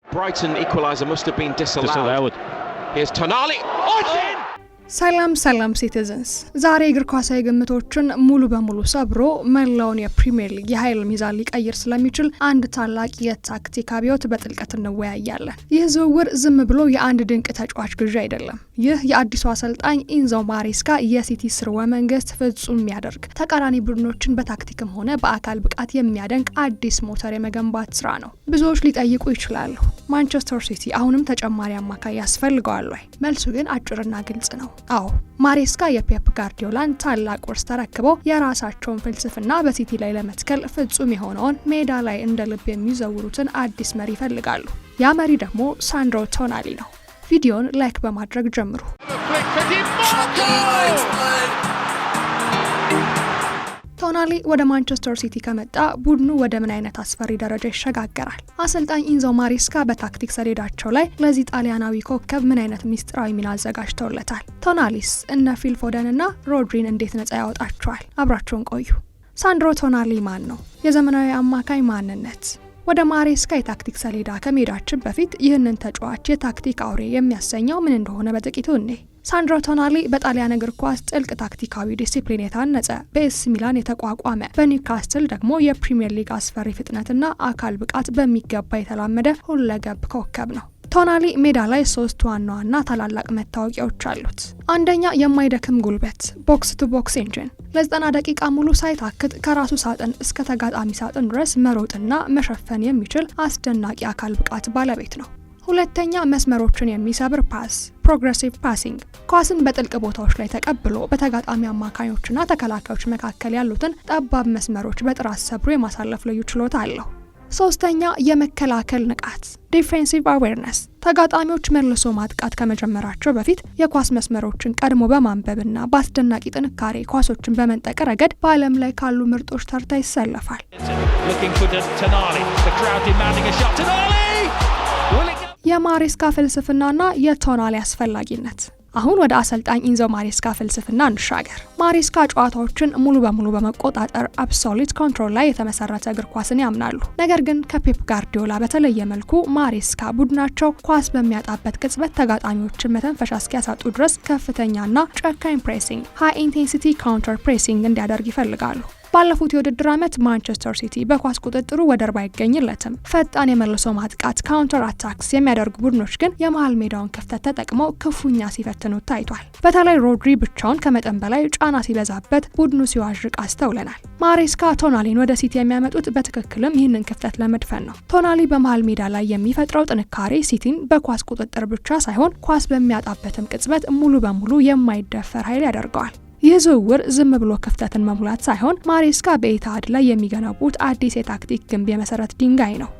Brighton equaliser must have been disallowed. Here's Tonali. Oh, it's in! ሰላም ሲቲዝንስ ዛሬ እግር ኳሳዊ ግምቶችን ሙሉ በሙሉ ሰብሮ መላውን የፕሪሚየር ሊግ የኃይል ሚዛን ሊቀይር ስለሚችል አንድ ታላቅ የታክቲክ አብዮት በጥልቀት እንወያያለን። ይህ ዝውውር ዝም ብሎ የአንድ ድንቅ ተጫዋች ግዢ አይደለም። ይህ የአዲሱ አሰልጣኝ ኢንዞ ማሬስካ የሲቲ ስርወ መንግስት ፍጹም የሚያደርግ ተቃራኒ ቡድኖችን በታክቲክም ሆነ በአካል ብቃት የሚያደንቅ አዲስ ሞተር የመገንባት ስራ ነው። ብዙዎች ሊጠይቁ ይችላሉ፣ ማንቸስተር ሲቲ አሁንም ተጨማሪ አማካይ ያስፈልገዋል ወይ? መልሱ ግን አጭርና ግልጽ ነው። አዎ፣ ማሬስካ የፔፕ ጋርዲዮላን ታላቅ ውርስ ተረክበው የራሳቸውን ፍልስፍና በሲቲ ላይ ለመትከል ፍጹም የሆነውን ሜዳ ላይ እንደ ልብ የሚዘውሩትን አዲስ መሪ ይፈልጋሉ። ያ መሪ ደግሞ ሳንድሮ ቶናሊ ነው። ቪዲዮን ላይክ በማድረግ ጀምሩ። ቶናሊ ወደ ማንቸስተር ሲቲ ከመጣ ቡድኑ ወደ ምን አይነት አስፈሪ ደረጃ ይሸጋገራል? አሰልጣኝ ኢንዞ ማሬስካ በታክቲክ ሰሌዳቸው ላይ ለዚህ ጣሊያናዊ ኮከብ ምን አይነት ሚስጥራዊ ሚና አዘጋጅተውለታል? ቶናሊስ እነ ፊል ፎደን እና ሮድሪን እንዴት ነጻ ያወጣቸዋል? አብራቸውን ቆዩ። ሳንድሮ ቶናሊ ማን ነው? የዘመናዊ አማካይ ማንነት። ወደ ማሬስካ የታክቲክ ሰሌዳ ከመሄዳችን በፊት ይህንን ተጫዋች የታክቲክ አውሬ የሚያሰኘው ምን እንደሆነ በጥቂቱ እኔ ሳንድሮ ቶናሊ በጣሊያን እግር ኳስ ጥልቅ ታክቲካዊ ዲሲፕሊን የታነጸ፣ በኤሲ ሚላን የተቋቋመ፣ በኒውካስትል ደግሞ የፕሪሚየር ሊግ አስፈሪ ፍጥነትና አካል ብቃት በሚገባ የተላመደ ሁለገብ ኮከብ ነው። ቶናሊ ሜዳ ላይ 3 ዋና ዋና ታላላቅ መታወቂያዎች አሉት። አንደኛ፣ የማይደክም ጉልበት፣ ቦክስ ቱ ቦክስ ኢንጂን። ለ90 ደቂቃ ሙሉ ሳይታክት ከራሱ ሳጥን እስከ ተጋጣሚ ሳጥን ድረስ መሮጥና መሸፈን የሚችል አስደናቂ አካል ብቃት ባለቤት ነው። ሁለተኛ፣ መስመሮችን የሚሰብር ፓስ፣ ፕሮግሬሲቭ ፓሲንግ። ኳስን በጥልቅ ቦታዎች ላይ ተቀብሎ በተጋጣሚ አማካዮችና ተከላካዮች መካከል ያሉትን ጠባብ መስመሮች በጥራት ሰብሮ የማሳለፍ ልዩ ችሎታ አለው። ሶስተኛ፣ የመከላከል ንቃት፣ ዲፌንሲቭ አዌርነስ። ተጋጣሚዎች መልሶ ማጥቃት ከመጀመራቸው በፊት የኳስ መስመሮችን ቀድሞ በማንበብና በአስደናቂ ጥንካሬ ኳሶችን በመንጠቅ ረገድ በዓለም ላይ ካሉ ምርጦች ተርታ ይሰለፋል። የማሬስካ ፍልስፍናና የቶናሊ አስፈላጊነት። አሁን ወደ አሰልጣኝ ኢንዞ ማሬስካ ፍልስፍና እንሻገር። ማሬስካ ጨዋታዎችን ሙሉ በሙሉ በመቆጣጠር አብሶሉት ኮንትሮል ላይ የተመሰረተ እግር ኳስን ያምናሉ። ነገር ግን ከፔፕ ጋርዲዮላ በተለየ መልኩ ማሬስካ ቡድናቸው ኳስ በሚያጣበት ቅጽበት ተጋጣሚዎችን መተንፈሻ እስኪያሳጡ ድረስ ከፍተኛና ጨካኝ ፕሬሲንግ፣ ሃይ ኢንቴንሲቲ ካውንተር ፕሬሲንግ እንዲያደርግ ይፈልጋሉ። ባለፉት የውድድር ዓመት ማንቸስተር ሲቲ በኳስ ቁጥጥሩ ወደር ባይገኝለትም ፈጣን የመልሶ ማጥቃት ካውንተር አታክስ የሚያደርጉ ቡድኖች ግን የመሃል ሜዳውን ክፍተት ተጠቅመው ክፉኛ ሲፈትኑት ታይቷል። በተለይ ሮድሪ ብቻውን ከመጠን በላይ ጫና ሲበዛበት ቡድኑ ሲዋዥቅ አስተውለናል። ማሬስካ ቶናሊን ወደ ሲቲ የሚያመጡት በትክክልም ይህንን ክፍተት ለመድፈን ነው። ቶናሊ በመሃል ሜዳ ላይ የሚፈጥረው ጥንካሬ ሲቲን በኳስ ቁጥጥር ብቻ ሳይሆን ኳስ በሚያጣበትም ቅጽበት ሙሉ በሙሉ የማይደፈር ኃይል ያደርገዋል። ይህ ዝውውር ዝም ብሎ ክፍተትን መሙላት ሳይሆን ማሬስካ በኢትሃድ ላይ የሚገነቡት አዲስ የታክቲክ ግንብ የመሰረት ድንጋይ ነው።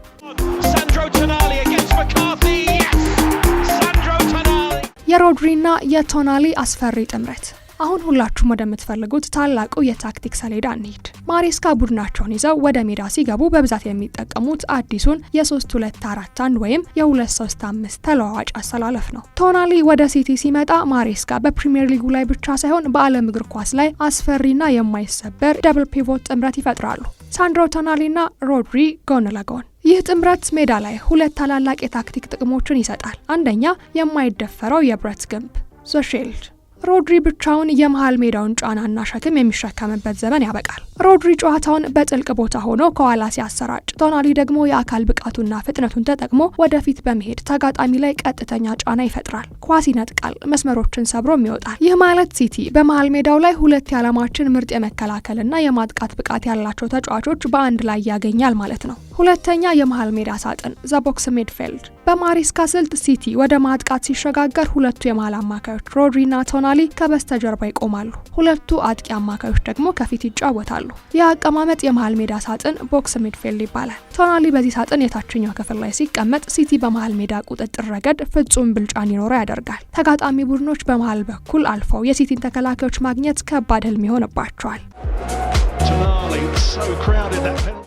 የሮድሪና የቶናሊ አስፈሪ ጥምረት። አሁን ሁላችሁም ወደምትፈልጉት ታላቁ የታክቲክ ሰሌዳ እንሂድ። ማሬስካ ቡድናቸውን ይዘው ወደ ሜዳ ሲገቡ በብዛት የሚጠቀሙት አዲሱን የ3-2-4-1 ወይም የ2-3-5 ተለዋዋጭ አሰላለፍ ነው። ቶናሊ ወደ ሲቲ ሲመጣ ማሬስካ በፕሪሚየር ሊጉ ላይ ብቻ ሳይሆን በዓለም እግር ኳስ ላይ አስፈሪና የማይሰበር ደብል ፒቮት ጥምረት ይፈጥራሉ። ሳንድሮ ቶናሊና ሮድሪ ጎን ለጎን። ይህ ጥምረት ሜዳ ላይ 2 ታላላቅ የታክቲክ ጥቅሞችን ይሰጣል። አንደኛ፣ የማይደፈረው የብረት ግንብ ዘ ሺልድ። ሮድሪ ብቻውን የመሃል ሜዳውን ጫናና ሸክም የሚሸከምበት ዘመን ያበቃል። ሮድሪ ጨዋታውን በጥልቅ ቦታ ሆኖ ከኋላ ሲያሰራጭ፣ ቶናሊ ደግሞ የአካል ብቃቱና ፍጥነቱን ተጠቅሞ ወደፊት በመሄድ ተጋጣሚ ላይ ቀጥተኛ ጫና ይፈጥራል። ኳስ ይነጥቃል፣ መስመሮችን ሰብሮም ይወጣል። ይህ ማለት ሲቲ በመሃል ሜዳው ላይ 2 የዓለማችን ምርጥ የመከላከልና የማጥቃት ብቃት ያላቸው ተጫዋቾች በአንድ ላይ ያገኛል ማለት ነው። ሁለተኛ፣ የመሃል ሜዳ ሳጥን ዘ ቦክስ ሚድፊልድ። በማሬስካ ስልት ሲቲ ወደ ማጥቃት ሲሸጋገር 2ቱ የመሃል አማካዮች ሮድሪና ቶናሊ ከበስተጀርባ ይቆማሉ። 2ቱ አጥቂ አማካዮች ደግሞ ከፊት ይጫወታሉ። ይህ አቀማመጥ የመሃል ሜዳ ሳጥን ቦክስ ሚድፊልድ ይባላል። ቶናሊ በዚህ ሳጥን የታችኛው ክፍል ላይ ሲቀመጥ ሲቲ በመሃል ሜዳ ቁጥጥር ረገድ ፍጹም ብልጫ እንዲኖረው ያደርጋል። ተጋጣሚ ቡድኖች በመሃል በኩል አልፈው የሲቲን ተከላካዮች ማግኘት ከባድ ህልም ይሆንባቸዋል።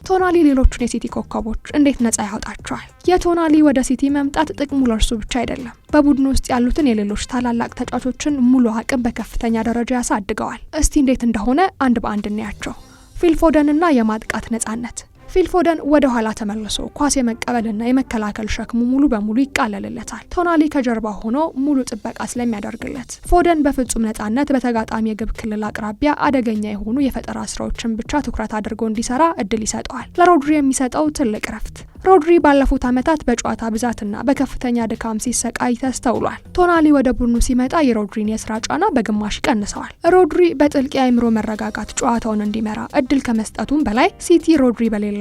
ቶናሊ ሌሎቹን የሲቲ ኮከቦች እንዴት ነጻ ያወጣቸዋል? የቶናሊ ወደ ሲቲ መምጣት ጥቅሙ ለእርሱ ብቻ አይደለም። በቡድኑ ውስጥ ያሉትን የሌሎች ታላላቅ ተጫዋቾችን ሙሉ አቅም በከፍተኛ ደረጃ ያሳድገዋል። እስቲ እንዴት እንደሆነ አንድ በአንድ እናያቸው። ፊል ፎደንና የማጥቃት ነጻነት። ፊል ፎደን ወደ ኋላ ተመልሶ ኳስ የመቀበልና የመከላከል ሸክሙ ሙሉ በሙሉ ይቃለልለታል። ቶናሊ ከጀርባ ሆኖ ሙሉ ጥበቃ ስለሚያደርግለት ፎደን በፍጹም ነጻነት በተጋጣሚ የግብ ክልል አቅራቢያ አደገኛ የሆኑ የፈጠራ ስራዎችን ብቻ ትኩረት አድርጎ እንዲሰራ እድል ይሰጠዋል። ለሮድሪ የሚሰጠው ትልቅ ረፍት። ሮድሪ ባለፉት ዓመታት በጨዋታ ብዛትና በከፍተኛ ድካም ሲሰቃይ ተስተውሏል። ቶናሊ ወደ ቡድኑ ሲመጣ የሮድሪን የስራ ጫና በግማሽ ቀንሰዋል። ሮድሪ በጥልቅ የአእምሮ መረጋጋት ጨዋታውን እንዲመራ እድል ከመስጠቱም በላይ ሲቲ ሮድሪ በሌለባቸው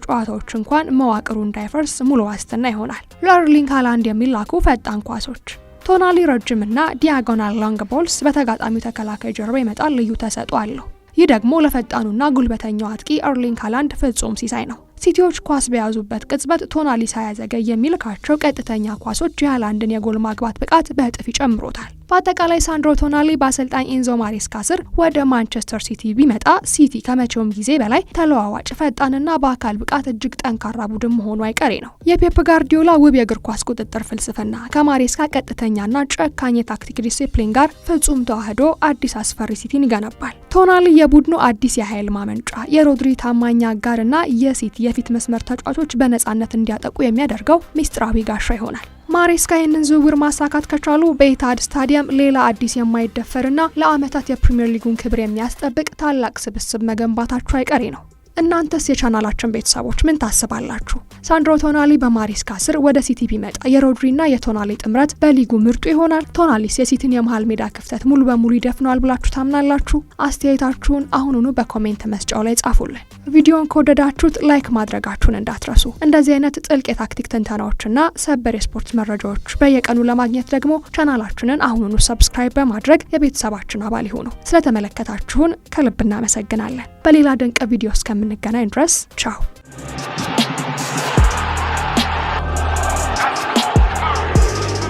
ጨዋታዎች እንኳን መዋቅሩ እንዳይፈርስ ሙሉ ዋስትና ይሆናል። ለኤርሊንግ ሃላንድ የሚላኩ ፈጣን ኳሶች። ቶናሊ ረጅምና ዲያጎናል ሎንግ ቦልስ በተጋጣሚው ተከላካይ ጀርባ ይመጣል ልዩ ተሰጥኦ አለው። ይህ ደግሞ ለፈጣኑና ጉልበተኛው አጥቂ ኤርሊንግ ሃላንድ ፍጹም ሲሳይ ነው። ሲቲዎች ኳስ በያዙበት ቅጽበት ቶናሊ ሳያዘገይ የሚልካቸው ቀጥተኛ ኳሶች የሃላንድን የጎል ማግባት ብቃት በእጥፍ ይጨምሮታል። በአጠቃላይ ሳንድሮ ቶናሊ በአሰልጣኝ ኢንዞ ማሬስካ ስር ወደ ማንቸስተር ሲቲ ቢመጣ ሲቲ ከመቼውም ጊዜ በላይ ተለዋዋጭ፣ ፈጣንና በአካል ብቃት እጅግ ጠንካራ ቡድን መሆኑ አይቀሬ ነው። የፔፕ ጋርዲዮላ ውብ የእግር ኳስ ቁጥጥር ፍልስፍና ከማሬስካ ቀጥተኛና ጨካኝ የታክቲክ ዲሲፕሊን ጋር ፍጹም ተዋህዶ አዲስ አስፈሪ ሲቲን ይገነባል። ቶናሊ የቡድኑ አዲስ የኃይል ማመንጫ፣ የሮድሪ ታማኝ አጋርና የሲቲ የፊት መስመር ተጫዋቾች በነጻነት እንዲያጠቁ የሚያደርገው ሚስጥራዊ ጋሻ ይሆናል። ማሬስካ ይህንን ዝውውር ማሳካት ከቻሉ በኢታድ ስታዲየም ሌላ አዲስ የማይደፈርና ለዓመታት የፕሪሚየር ሊጉን ክብር የሚያስጠብቅ ታላቅ ስብስብ መገንባታቸው አይቀሬ ነው። እናንተስ የቻናላችን ቤተሰቦች ምን ታስባላችሁ? ሳንድሮ ቶናሊ በማሬስካ ስር ወደ ሲቲ ቢመጣ የሮድሪና የቶናሊ ጥምረት በሊጉ ምርጡ ይሆናል? ቶናሊስ የሲቲን የመሃል ሜዳ ክፍተት ሙሉ በሙሉ ይደፍነዋል ብላችሁ ታምናላችሁ? አስተያየታችሁን አሁኑኑ በኮሜንት መስጫው ላይ ጻፉልን። ቪዲዮን ከወደዳችሁት ላይክ ማድረጋችሁን እንዳትረሱ። እንደዚህ አይነት ጥልቅ የታክቲክ ትንተናዎችና ሰበር የስፖርት መረጃዎች በየቀኑ ለማግኘት ደግሞ ቻናላችንን አሁኑኑ ሰብስክራይብ በማድረግ የቤተሰባችን አባል ይሁኑ። ስለተመለከታችሁን ከልብ እናመሰግናለን። በሌላ ድንቅ ቪዲዮ እስከምንገናኝ ድረስ ቻው።